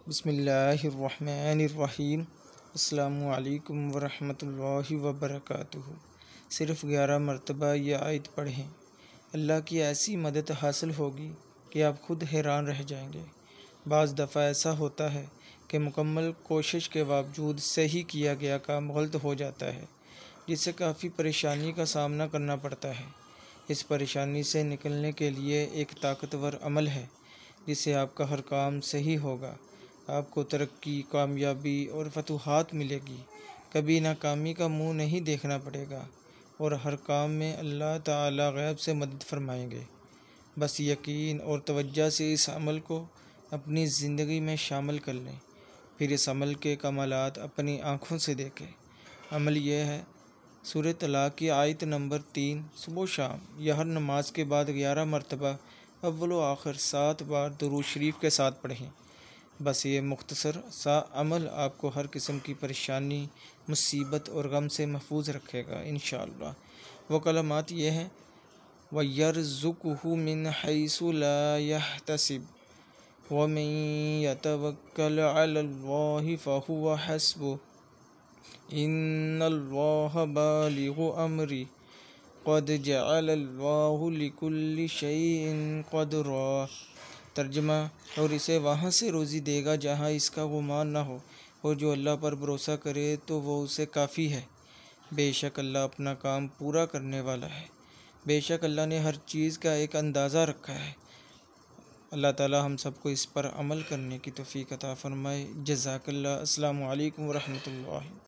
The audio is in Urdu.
بسم اللہ الرحمن الرحیم۔ السلام علیکم ورحمۃ اللہ وبرکاتہ۔ صرف 11 مرتبہ یہ آیت پڑھیں، اللہ کی ایسی مدد حاصل ہوگی کہ آپ خود حیران رہ جائیں گے۔ بعض دفعہ ایسا ہوتا ہے کہ مکمل کوشش کے باوجود صحیح کیا گیا کام غلط ہو جاتا ہے، جس سے کافی پریشانی کا سامنا کرنا پڑتا ہے۔ اس پریشانی سے نکلنے کے لیے ایک طاقتور عمل ہے جس سے آپ کا ہر کام صحیح ہوگا، آپ کو ترقی، کامیابی اور فتوحات ملے گی، کبھی ناکامی کا منہ نہیں دیکھنا پڑے گا اور ہر کام میں اللہ تعالی غیب سے مدد فرمائیں گے۔ بس یقین اور توجہ سے اس عمل کو اپنی زندگی میں شامل کر لیں، پھر اس عمل کے کمالات اپنی آنکھوں سے دیکھیں۔ عمل یہ ہے، سورہ طلاق کی آیت نمبر 3 صبح و شام یا ہر نماز کے بعد 11 مرتبہ اول و آخر 7 بار درود شریف کے ساتھ پڑھیں۔ بس یہ مختصر سا عمل آپ کو ہر قسم کی پریشانی، مصیبت اور غم سے محفوظ رکھے گا انشاءاللہ۔ وہ کلمات یہ ہیں: وَيَرْزُقْهُ مِنْ حَيْثُ لَا يَحْتَسِبُ وَمَن يَتَوَكَّلْ عَلَى اللَّهِ فَهُوَ حَسْبُهُ إِنَّ اللَّهَ بَالِغُ أَمْرِهِ قَدْ جَعَلَ اللَّهُ لِكُلِّ شَيْءٍ قَدْرًا۔ ترجمہ: اور اسے وہاں سے روزی دے گا جہاں اس کا گمان نہ ہو، اور جو اللہ پر بھروسہ کرے تو وہ اسے کافی ہے۔ بے شک اللہ اپنا کام پورا کرنے والا ہے۔ بے شک اللہ نے ہر چیز کا ایک اندازہ رکھا ہے۔ اللہ تعالی ہم سب کو اس پر عمل کرنے کی توفیق عطا فرمائے۔ جزاک اللہ۔ السلام علیکم ورحمۃ اللہ۔